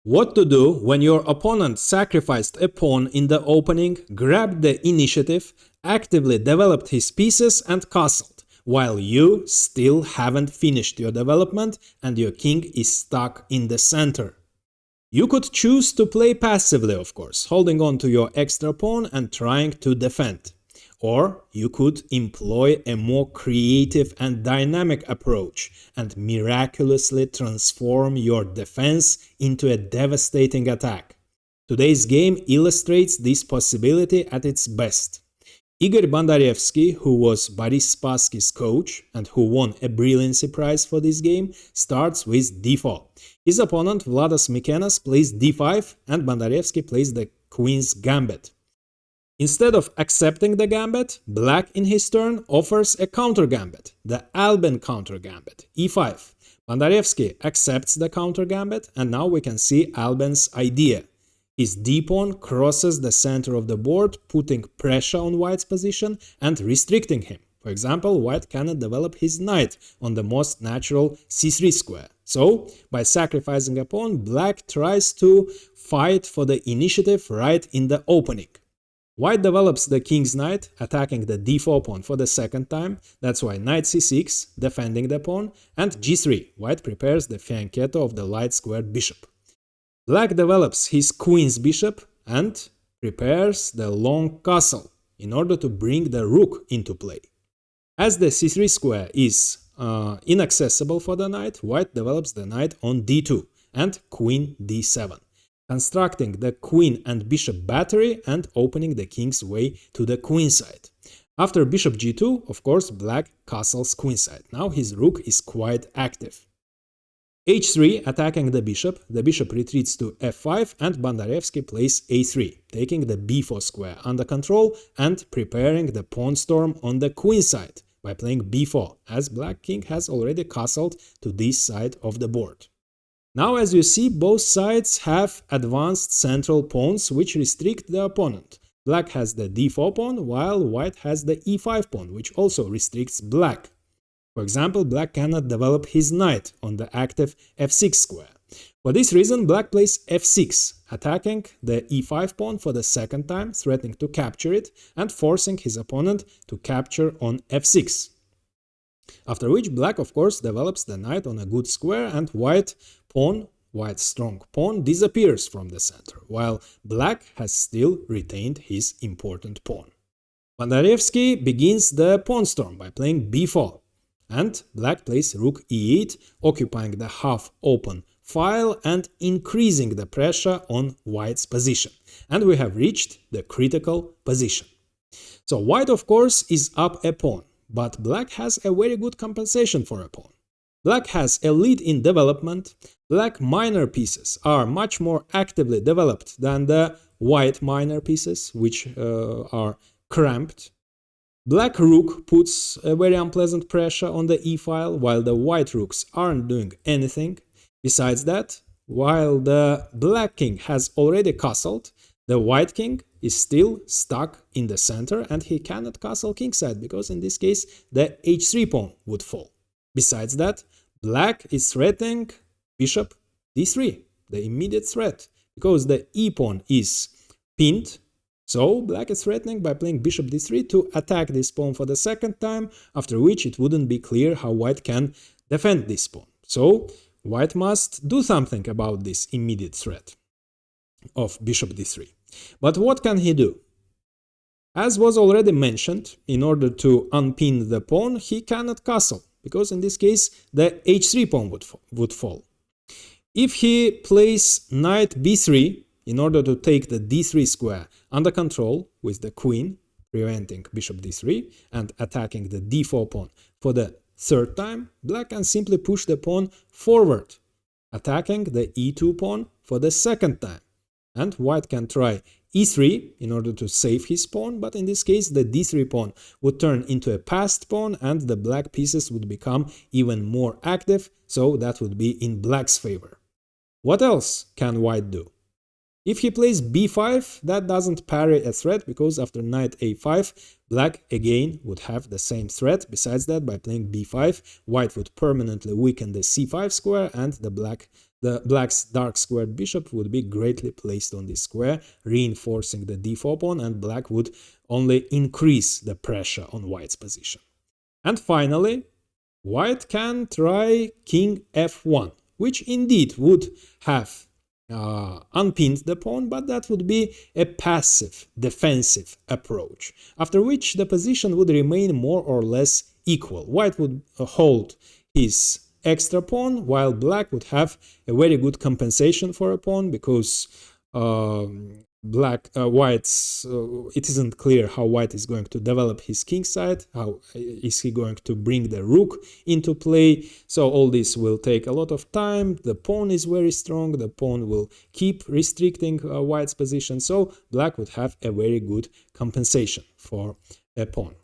What to do when your opponent sacrificed a pawn in the opening, grabbed the initiative, actively developed his pieces and castled, while you still haven't finished your development and your king is stuck in the center. You could choose to play passively, of course, holding on to your extra pawn and trying to defend. Or you could employ a more creative and dynamic approach and miraculously transform your defense into a devastating attack. Today's game illustrates this possibility at its best. Igor Bondarevsky, who was Boris Spassky's coach and who won a brilliancy prize for this game, starts with d4. His opponent Vladas Mikenas plays d5 and Bondarevsky plays the queen's gambit. Instead of accepting the gambit, black in his turn offers a counter gambit, the Albin counter gambit, e5. Bondarevsky accepts the counter gambit and now we can see Albin's idea. His d-pawn crosses the center of the board, putting pressure on white's position and restricting him. For example, white cannot develop his knight on the most natural c3 square. So, by sacrificing a pawn, black tries to fight for the initiative right in the opening. White develops the king's knight, attacking the d4 pawn for the second time, that's why knight c6, defending the pawn, and g3, white prepares the fianchetto of the light-squared bishop. Black develops his queen's bishop and prepares the long castle in order to bring the rook into play. As the c3 square is inaccessible for the knight, white develops the knight on d2 and queen d7. Constructing the queen and bishop battery and opening the king's way to the queenside. After bishop g2, of course, black castles queenside. Now his rook is quite active. h3 attacking the bishop retreats to f5 and Bondarevsky plays a3, taking the b4 square under control and preparing the pawn storm on the queenside by playing b4, as black king has already castled to this side of the board. Now, as you see, both sides have advanced central pawns which restrict the opponent. Black has the d4 pawn, while white has the e5 pawn, which also restricts black. For example, black cannot develop his knight on the active f6 square. For this reason, black plays f6, attacking the e5 pawn for the second time, threatening to capture it and forcing his opponent to capture on f6. After which black, of course, develops the knight on a good square and white's strong pawn disappears from the center, while black has still retained his important pawn. Bondarevsky begins the pawn storm by playing b4, and black plays rook e8, occupying the half-open file and increasing the pressure on white's position. And we have reached the critical position. So white, of course, is up a pawn, but black has a very good compensation for a pawn. Black has a lead in development. Black minor pieces are much more actively developed than the white minor pieces, which are cramped. Black rook puts a very unpleasant pressure on the e-file, while the white rooks aren't doing anything. Besides that, while the black king has already castled, the white king is still stuck in the center and he cannot castle kingside because in this case the h3 pawn would fall. Besides that, black is threatening bishop d3, the immediate threat, because the e-pawn is pinned. So black is threatening by playing bishop d3 to attack this pawn for the second time, after which it wouldn't be clear how white can defend this pawn. So white must do something about this immediate threat of bishop d3. But what can he do? As was already mentioned, in order to unpin the pawn, he cannot castle, because in this case the h3 pawn would fall. If he plays knight b3 in order to take the d3 square under control with the queen, preventing bishop d3 and attacking the d4 pawn for the third time, black can simply push the pawn forward, attacking the e2 pawn for the second time. And white can try e3 in order to save his pawn, but in this case the d3 pawn would turn into a passed pawn and the black pieces would become even more active, so that would be in black's favor. What else can white do? If he plays b5, that doesn't parry a threat, because after knight a5, black again would have the same threat. Besides that, by playing b5, white would permanently weaken the c5 square and the the black's dark squared bishop would be greatly placed on this square, reinforcing the d4 pawn, and black would only increase the pressure on white's position. And finally, white can try king f1, which indeed would have unpinned the pawn, but that would be a passive, defensive approach, after which the position would remain more or less equal. White would hold his extra pawn, while black would have a very good compensation for a pawn, because it isn't clear how white is going to develop his king side, how is he going to bring the rook into play. So all this will take a lot of time. The pawn is very strong, the pawn will keep restricting white's position, so black would have a very good compensation for a pawn.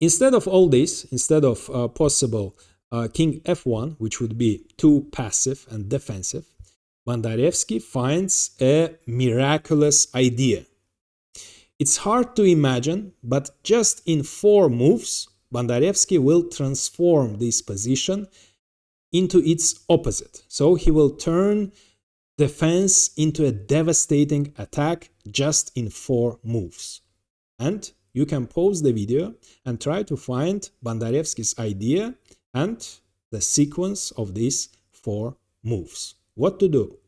Instead of all this, instead of possible king f1, which would be too passive and defensive, Bondarevsky finds a miraculous idea. It's hard to imagine, but just in 4 moves, Bondarevsky will transform this position into its opposite. So he will turn defense into a devastating attack just in 4 moves. And you can pause the video and try to find Bondarevsky's idea and the sequence of these 4 moves. What to do?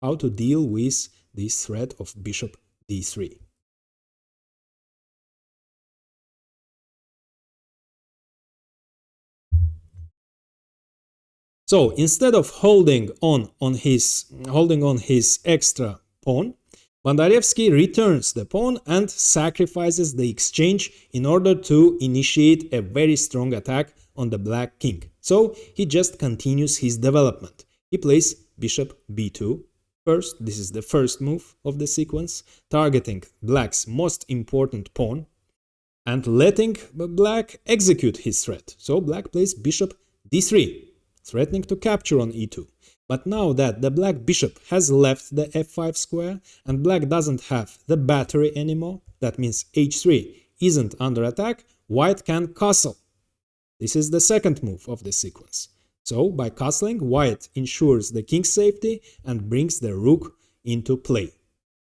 How to deal with this threat of bishop d3. So instead of holding on his extra pawn, Bondarevsky returns the pawn and sacrifices the exchange in order to initiate a very strong attack on the black king. So he just continues his development. He plays bishop b2 first. This is the first move of the sequence, targeting black's most important pawn and letting black execute his threat. So black plays bishop d3, threatening to capture on e2. But now that the black bishop has left the f5 square and black doesn't have the battery anymore, that means h3 isn't under attack, white can castle. This is the second move of the sequence. So by castling, white ensures the king's safety and brings the rook into play.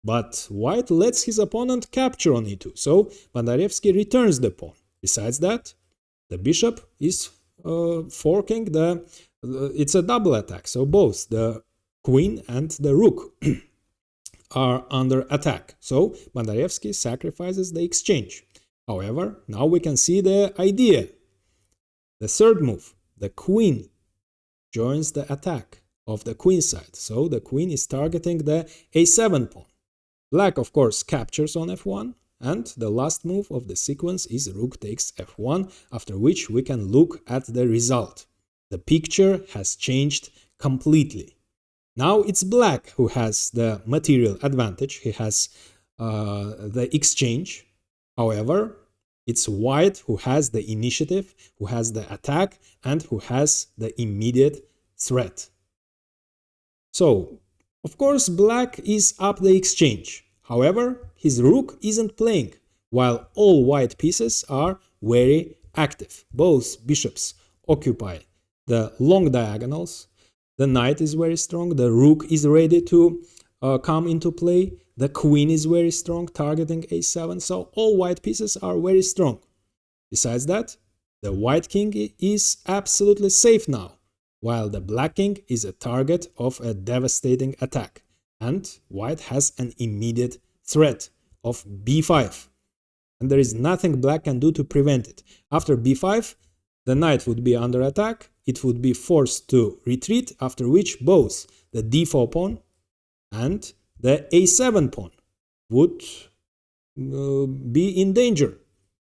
But white lets his opponent capture on e2, so Bondarevsky returns the pawn. Besides that, the bishop is forking it's a double attack, so both the queen and the rook are under attack. So Bondarevsky sacrifices the exchange. However, now we can see the idea. The third move, the queen joins the attack of the queen side. So the queen is targeting the a7 pawn. Black, of course, captures on f1. And the last move of the sequence is rook takes f1, after which we can look at the result. The picture has changed completely. Now it's black who has the material advantage, he has the exchange. However, it's white who has the initiative, who has the attack, and who has the immediate threat. So, of course, black is up the exchange. However, his rook isn't playing, while all white pieces are very active. Both bishops occupy the long diagonals, the knight is very strong, the rook is ready to come into play, the queen is very strong, targeting a7, so all white pieces are very strong. Besides that, the white king is absolutely safe now, while the black king is a target of a devastating attack, and white has an immediate threat of b5, and there is nothing black can do to prevent it. After b5, the knight would be under attack, it would be forced to retreat, after which both the d4 pawn and the a7 pawn would be in danger,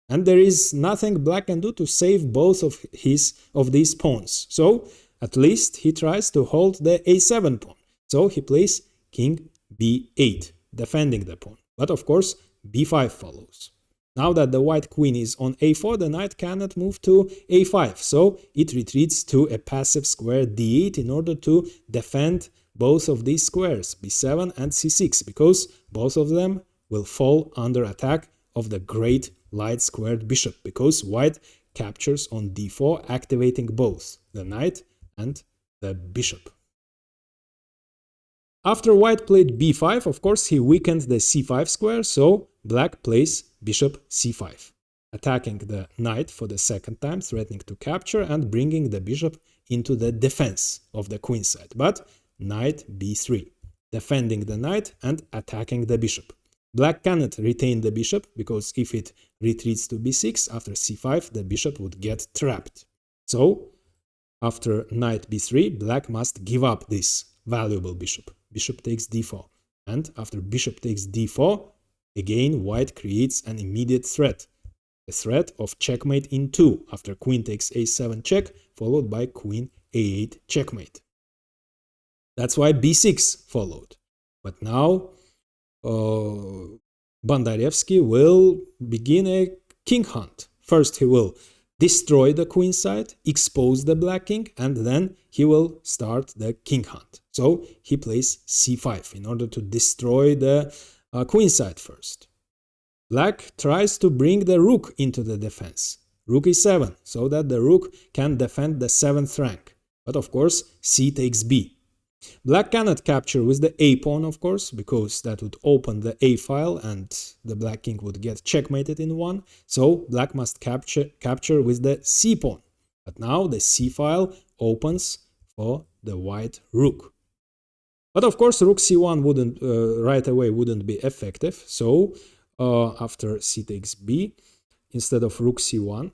and there is nothing black can do to save both of these pawns. So at least he tries to hold the a7 pawn. So he plays king b8, defending the pawn. But of course, b5 follows. Now that the white queen is on a4, the knight cannot move to a5, so it retreats to a passive square d8 in order to defend both of these squares, b7 and c6, because both of them will fall under attack of the great light squared bishop, because white captures on d4, activating both the knight and the bishop. After white played b5, of course, he weakened the c5 square, so black plays bishop c5, attacking the knight for the second time, threatening to capture and bringing the bishop into the defense of the queen side. But knight b3, defending the knight and attacking the bishop. Black cannot retain the bishop, because if it retreats to b6, after c5, the bishop would get trapped. So, after knight b3, black must give up this valuable bishop. Bishop takes d4. And after bishop takes d4, again white creates an immediate threat. The threat of checkmate in 2, after queen takes a7 check, followed by queen a8 checkmate. That's why b6 followed. But now Bondarevsky will begin a king hunt. First he will destroy the queen side, expose the black king, and then he will start the king hunt. So he plays c5 in order to destroy the queen side first. Black tries to bring the rook into the defense. Rook e7, so that the rook can defend the 7th rank. But of course, c takes b. Black cannot capture with the a pawn, of course, because that would open the a file and the black king would get checkmated in 1. So black must capture with the c pawn. But now the c file opens for the white rook. But of course, rook c1 wouldn't right away wouldn't be effective. So after c takes b, instead of rook c1,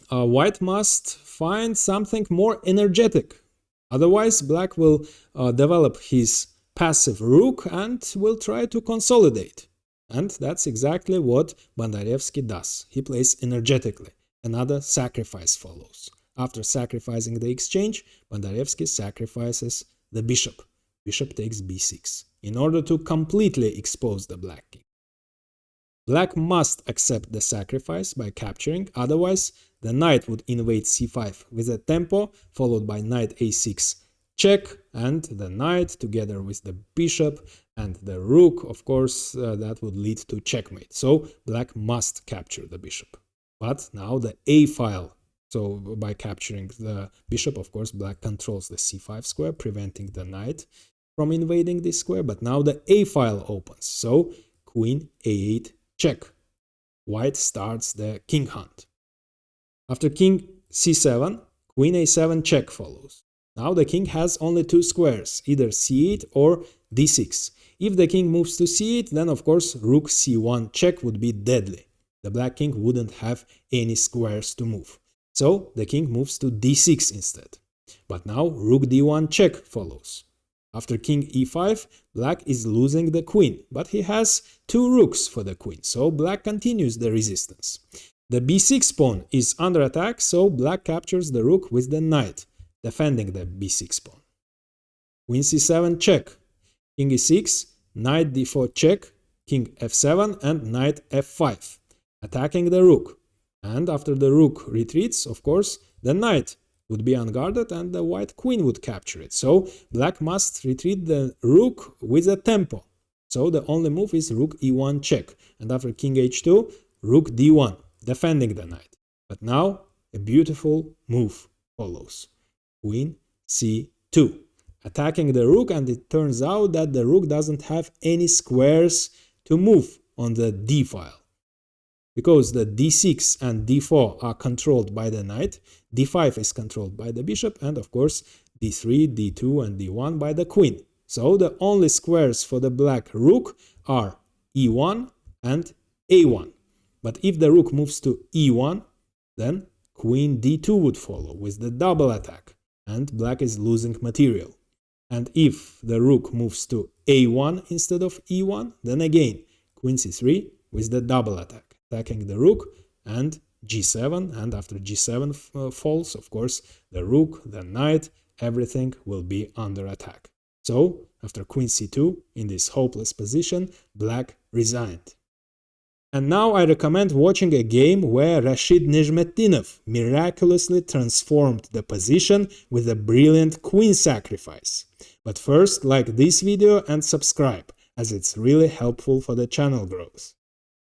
white must find something more energetic. Otherwise, black will develop his passive rook and will try to consolidate. And that's exactly what Bondarevsky does. He plays energetically. Another sacrifice follows. After sacrificing the exchange, Bondarevsky sacrifices the bishop. Bishop takes b6 in order to completely expose the black king. Black must accept the sacrifice by capturing, otherwise the knight would invade c5 with a tempo, followed by knight a6 check, and the knight together with the bishop and the rook, of course, that would lead to checkmate. So black must capture the bishop. But now the a file, so by capturing the bishop, of course, black controls the c5 square, preventing the knight from invading this square, but now the a file opens, so queen a8 check. White starts the king hunt. After king c7, queen a7 check follows. Now the king has only two squares, either c8 or d6. If the king moves to c8, then of course rook c1 check would be deadly. The black king wouldn't have any squares to move. So the king moves to d6 instead. But now rook d1 check follows. After king e5, black is losing the queen, but he has two rooks for the queen, so black continues the resistance. The b6 pawn is under attack, so black captures the rook with the knight, defending the b6 pawn. Queen c7 check, king e6, knight d4 check, king f7 and knight f5, attacking the rook. And after the rook retreats, of course, the knight would be unguarded and the white queen would capture it. So black must retreat the rook with a tempo. So the only move is rook e1 check. And after king h2, rook d1, defending the knight. But now a beautiful move follows. Queen c2, attacking the rook, and it turns out that the rook doesn't have any squares to move on the d file. Because the d6 and d4 are controlled by the knight, d5 is controlled by the bishop, and of course d3, d2 and d1 by the queen. So the only squares for the black rook are e1 and a1. But if the rook moves to e1, then queen d2 would follow with the double attack, and black is losing material. And if the rook moves to a1 instead of e1, then again queen c3 with the double attack, attacking the rook, and g7, and after g7 falls, of course, the rook, the knight, everything will be under attack. So, after queen c2, in this hopeless position, black resigned. And now I recommend watching a game where Rashid Nijmetdinov miraculously transformed the position with a brilliant queen sacrifice. But first, like this video and subscribe, as it's really helpful for the channel growth.